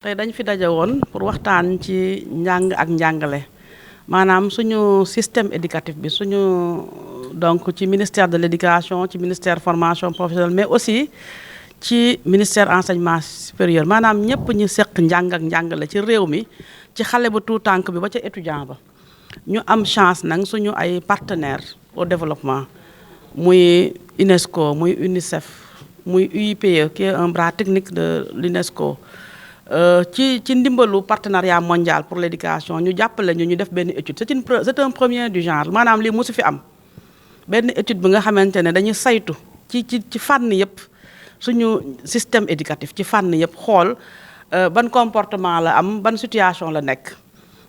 tey dañ fi daje woon pour waxtaan ci njàng ak njàngale maanaam suñu système éducatif bi suñu donc ci ministère de l'éducation ci ministère formation professionnelle mais aussi ci ministère enseignement supérieur maanaam ñëpp ñu seq njàng ak njàngale ci réew mi ci xale bu tout tànk bi ba ca étudiant ba ñu am chance nag suñu ay partenaires au développement muy UNESCO muy UNICEF muy UIPE qui est un bras technique de l'UNESCO ci ndimbalu partenariat mondial pour l'éducation ñu jàppale ñu def benn étude c'est un premier du genre maanaam lii mosu fi am benn étude bi nga xamante ne dañuy saytu ci fànn yëpp suñu système éducatif ci fànn yëpp xool ban comportement la am ban situation la nekk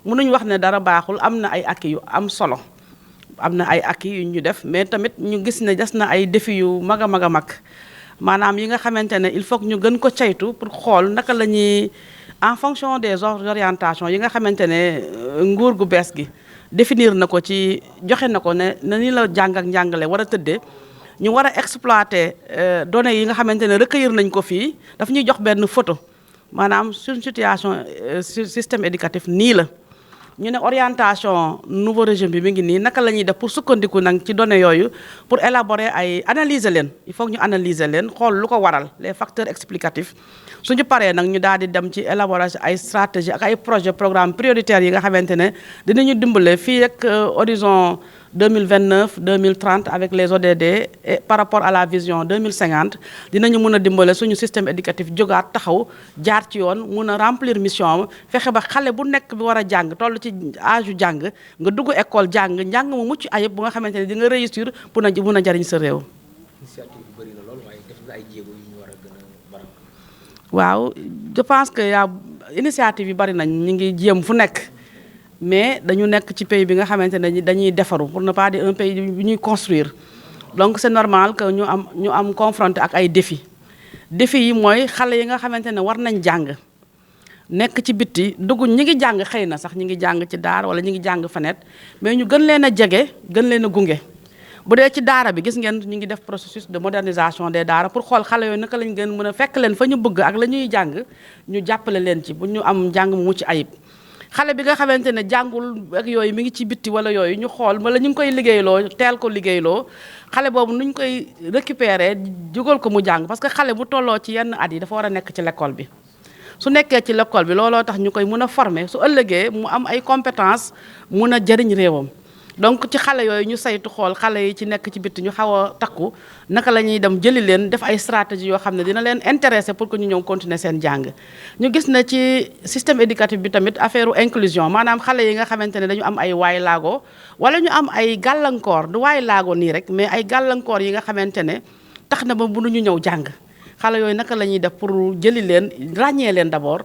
mënuñ wax ne dara baaxul am na ay acquis yu am solo am na ay acquis yu ñu def mais tamit ñu gis ne des na ay défis yu mag a mag a mag maanaam yi nga xamante ne il faut que ñu gën ko caytu pour xool naka la ñuy en fonction des orientations yi nga xamante ne nguur gu bees gi définir na ko ci joxe na ko ne ni la jàng ak njàngale war a tëddee ñu war a exploiter données yi nga xamante ne recueillir nañ ko fii daf ñuy jox benn photo maanaam suñu situation système éducatif nii la ñu ne orientation nouveau régime bi mi ngi nii naka la ñuy def pour sukkandiku nag ci données yooyu pour élaborer ay analyser leen il faut que ñu analyser leen xool lu ko waral les facteurs explicatifs suñu paree nag ñu daal di dem ci élaboration ay stratégie ak ay projet programme prioritaires yi nga xamante ne dinañu dimbale fii ak horizon 2029 2030 avec les ODD et par rapport à la vision 2050 dinañu mën a dimbale suñu système éducatif jógaat taxaw jaar ci yoon mun a remplir mission fexe ba xale bu nekk bi war a jàng toll ci âge yu jàng nga dugg école njàng mu mucc ayib bu nga xamante ne di nga réussir pour na mun a jariñ sa réew. initiative bi bëri na lool waaye def na ay jéego yu ñu war a gën a baral. waaw je pense que initiative yi bëri nañ ñu ngi jéem fu nekk. mais dañu nekk ci pays bi nga xamante ne dañuy defaru pour ne pas dire un pays bi ñuy construire donc c'est normal que ñu am confronté ak ay défis yi mooy xale yi nga xamante ne war nañ jàng nekk ci bitti dugg ñi ngi jàng xëy na sax ñi ngi jàng ci daara wala ñi ngi jàng fenêtre mais ñu gën leen a jege gën leen a gunge bu dee ci daara bi gis ngeen ñu ngi def processus de modernisation des daara pour xool xale yooyu naka lañ gën mën a fekk leen fa ñu bëgg ak la ñuy jàng ñu jàppale leen ci bu ñu am jàng mu mucc ayib xale bi nga xamante ne jàngul ak yooyu mi ngi ci bitti wala yooyu ñu xool wala ñu ngi koy liggéeyloo teel ko liggéeyloo xale boobu nuñ koy récupérer jugal ko mu jàng parce que xale bu tolloo ci yenn at yi dafa war a nekk ci l'école bi su nekkee ci l'école bi looloo tax ñu koy mun a former su ëllëgee mu am ay compétences mun a jëriñ réewam donc ci xale yooyu ñu saytu xool xale yi ci nekk ci bitti ñu xaw a takku naka la ñuy dem jëli leen def ay stratégie yoo xam ne dina leen intéresser pour que ñu ñëw continuer seen jàng ñu gis na ci système éducatif bi tamit affaire inclusion maanaam xale yi nga xamante ne dañu am ay waay laago wala ñu am ay gàllankoor du waay laago nii rek mais ay gàllankoor yi nga xamante ne tax na ba mënuñu ñëw jàng xale yooyu naka la ñuy def pour jëli leen ràññee leen d'abord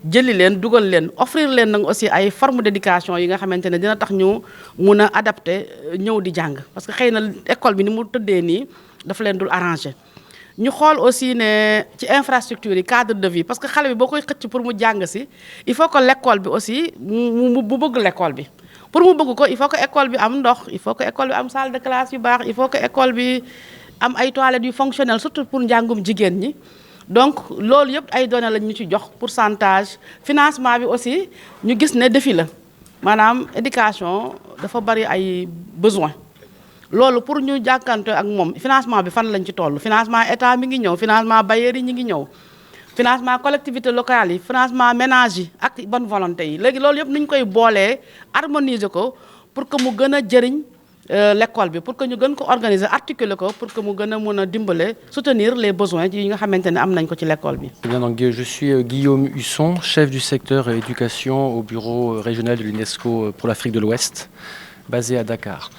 jëli leen dugal leen offrir leen nag aussi ay forme d'éducation yi nga xamante ne dina tax ñu mun a adapté ñëw di jàng parce que xëy na école bi ni mu tëddee nii dafa leen dul arrangé ñu xool aussi ne ci infrastructure yi cadre de vie parce que xale bi boo koy xëcc pour mu jàng si il faut que l'école bi aussi mu bëgg l'école bi pour mu bëgg ko il faut que école bi am ndox il faut que école bi am salle de classe yu baax il faut que école bi am ay toilettes yu fonctionnelles surtout pour njàngum jigéen ñi donc loolu yëpp ay données lañ ñu ci jox pourcentage financement bi aussi ñu gis ne défi la maanaam éducation dafa bari ay besoins loolu pour ñu jàkkante ak moom financement bi fan lañ ci toll financement état mi ngi ñëw financement bailleurs yi ñi ngi ñëw financement collectivités locales yi financement ménage yi ak bonne volonté yi léegi loolu yëpp nu ñu koy boolee harmoniser ko pour que mu gën a jëriñ l'école bi pour que ñu gën ko organiser articuler ko pour que mu gën a mën a dimbale soutenir les besoins yi nga xamante ne am nañ ko ci l'école bi. Bien, donc je suis Guillaume Husson, chef du secteur éducation au bureau régional de l'UNESCO pour l'Afrique de l'Ouest, basé à Dakar.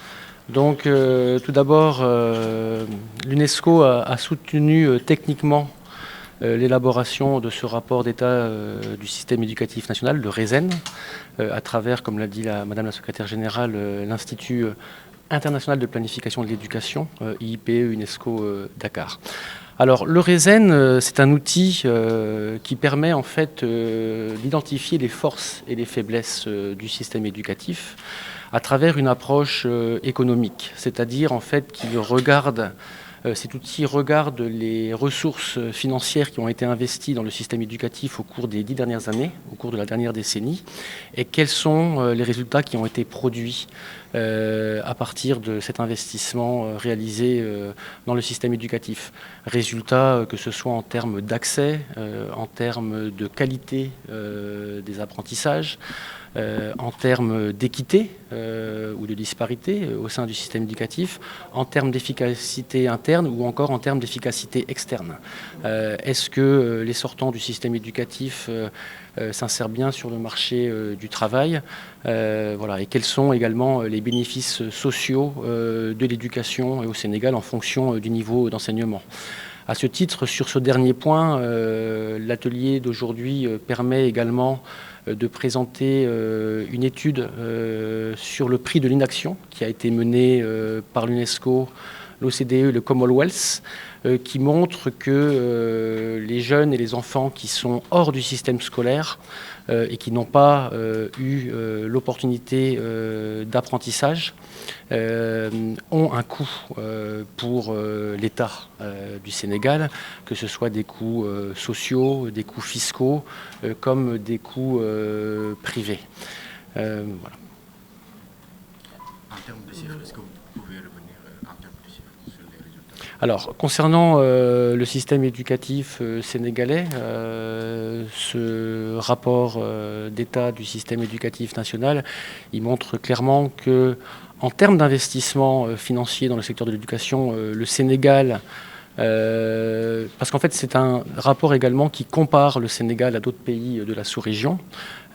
Donc tout d'abord, l'UNESCO a soutenu techniquement l'élaboration de ce rapport d'état du système éducatif national, le RESEN, à travers, comme l'a dit Madame la secrétaire générale, l'Institut international de planification de l'éducation, IIPE, UNESCO, Dakar. Alors, le RESEN, c'est un outil qui permet en fait d'identifier les forces et les faiblesses du système éducatif à travers une approche économique, c'est-à-dire en fait qui regarde Cet outil regarde les ressources financières qui ont été investies dans le système éducatif au cours des 10 dernières années, au cours de la dernière décennie, et quels sont les résultats qui ont été produits à partir de cet investissement réalisé dans le système éducatif. Résultats que ce soit en termes d'accès, en termes de qualité des apprentissages, en termes d'équité ou de disparité au sein du système éducatif, en termes d'efficacité interne ou encore en termes d'efficacité externe. Est-ce que les sortants du système éducatif s'insèrent bien sur le marché du travail, voilà. Et quels sont également les bénéfices sociaux de l'éducation au Sénégal en fonction du niveau d'enseignement. À ce titre, sur ce dernier point, l'atelier d'aujourd'hui permet également de présenter une étude sur le prix de l'inaction qui a été menée par l'UNESCO, l'OCDE et le Commonwealth, qui montre que les jeunes et les enfants qui sont hors du système scolaire et qui n'ont pas eu l'opportunité d'apprentissage ont un coût pour l'État du Sénégal, que ce soit des coûts sociaux, des coûts fiscaux, comme des coûts privés. Voilà. En termes de chiffres, est-ce que vous pouvez revenir en termes de chiffres sur les résultats? Alors, concernant le système éducatif sénégalais, ce rapport d'état du système éducatif national, il montre clairement que, en termes d'investissement financier dans le secteur de l'éducation, le Sénégal, parce qu'en fait c'est un rapport également qui compare le Sénégal à d'autres pays de la sous-région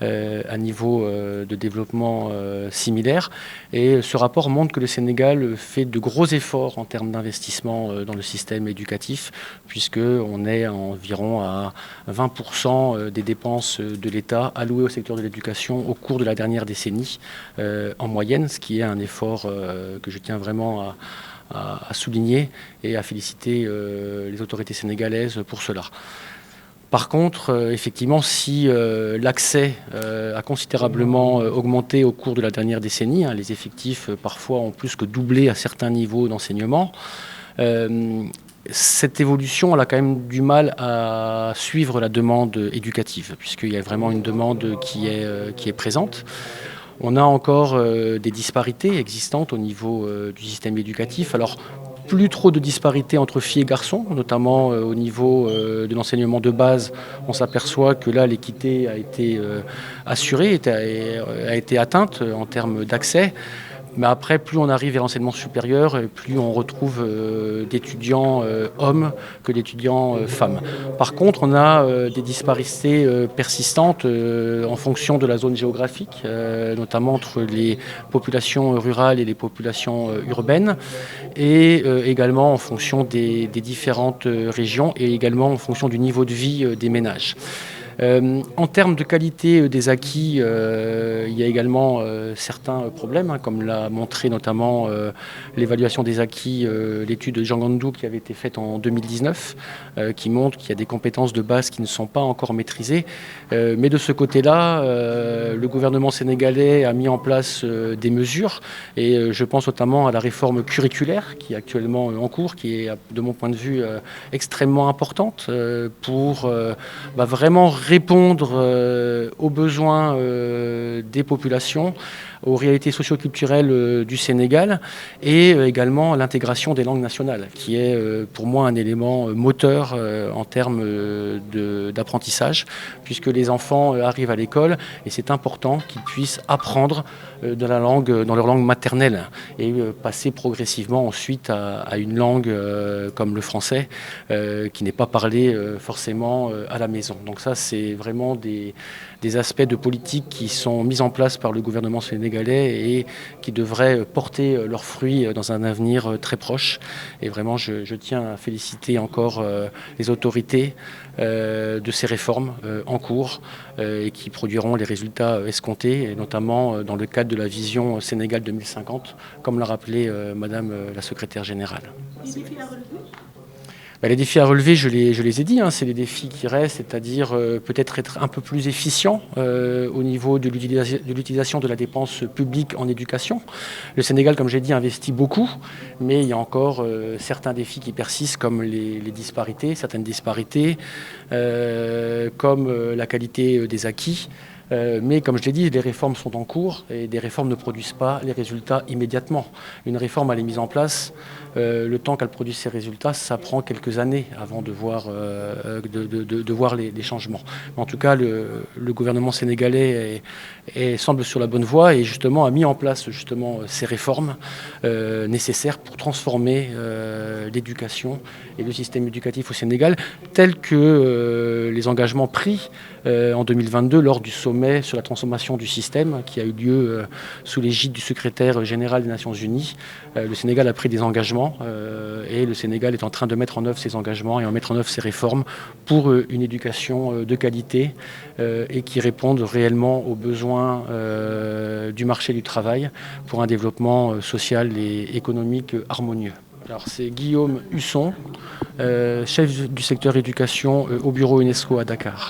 à niveau de développement similaire, et ce rapport montre que le Sénégal fait de gros efforts en termes d'investissement dans le système éducatif, puisqu'on est environ à 20% des dépenses de l'État allouées au secteur de l'éducation au cours de la dernière décennie en moyenne, ce qui est un effort que je tiens vraiment à souligner et à féliciter les autorités sénégalaises pour cela. Par contre, effectivement, si l'accès a considérablement augmenté au cours de la dernière décennie, les effectifs parfois ont plus que doublé à certains niveaux d'enseignement, cette évolution elle a quand même du mal à suivre la demande éducative, puisqu'il y a vraiment une demande qui est présente. On a encore des disparités existantes au niveau du système éducatif. Alors, plus trop de disparités entre filles et garçons, notamment au niveau de l'enseignement de base. On s'aperçoit que là, l'équité a été assurée, a été atteinte en termes d'accès. Mais après, plus on arrive vers l'enseignement supérieur, plus on retrouve d'étudiants hommes que d'étudiants femmes. Par contre, on a des disparités persistantes en fonction de la zone géographique, notamment entre les populations rurales et les populations urbaines, et également en fonction des différentes régions, et également en fonction du niveau de vie des ménages. En termes de qualité des acquis, il y a également certains problèmes, comme l'a montré notamment l'évaluation des acquis, l'étude de Jean Gandou qui avait été faite en 2019, qui montre qu'il y a des compétences de base qui ne sont pas encore maîtrisées. Mais de ce côté-là, le gouvernement sénégalais a mis en place des mesures, et je pense notamment à la réforme curriculaire qui est actuellement en cours, qui est de mon point de vue extrêmement importante pour vraiment répondre aux besoins des populations, aux réalités socio-culturelles du Sénégal, et également l'intégration des langues nationales, qui est pour moi un élément moteur en termes d'apprentissage, puisque les enfants arrivent à l'école et c'est important qu'ils puissent apprendre de la langue, dans leur langue maternelle, et passer progressivement ensuite à une langue comme le français, qui n'est pas parlée forcément à la maison. Donc ça, c'est vraiment des aspects de politique qui sont mis en place par le gouvernement sénégalais et qui devraient porter leurs fruits dans un avenir très proche. Et vraiment, je tiens à féliciter encore les autorités de ces réformes en cours et qui produiront les résultats escomptés, et notamment dans le cadre de la vision Sénégal 2050, comme l'a rappelé Madame la secrétaire générale. Les défis à relever, je les ai dit, hein, c'est les défis qui restent, c'est-à-dire peut-être être un peu plus efficient au niveau de l'utilisation de la dépense publique en éducation. Le Sénégal, comme j'ai dit, investit beaucoup, mais il y a encore certains défis qui persistent, comme les disparités, certaines disparités, comme la qualité des acquis. Mais comme je l'ai dit, les réformes sont en cours et des réformes ne produisent pas les résultats immédiatement. Une réforme, elle est mise en place. Le temps qu'elle produise ses résultats, ça prend quelques années avant de voir, les changements. Mais en tout cas, le gouvernement sénégalais semble sur la bonne voie et justement a mis en place ces réformes nécessaires pour transformer l'éducation et le système éducatif au Sénégal, tels que les engagements pris en 2022 lors du sommet sur la transformation du système qui a eu lieu sous l'égide du secrétaire général des Nations Unies. Le Sénégal a pris des engagements et le Sénégal est en train de mettre en œuvre ces engagements et en mettre en œuvre ces réformes pour une éducation de qualité et qui répondent réellement aux besoins du marché du travail pour un développement social et économique harmonieux. Alors c'est Guillaume Husson, chef du secteur éducation au bureau UNESCO à Dakar.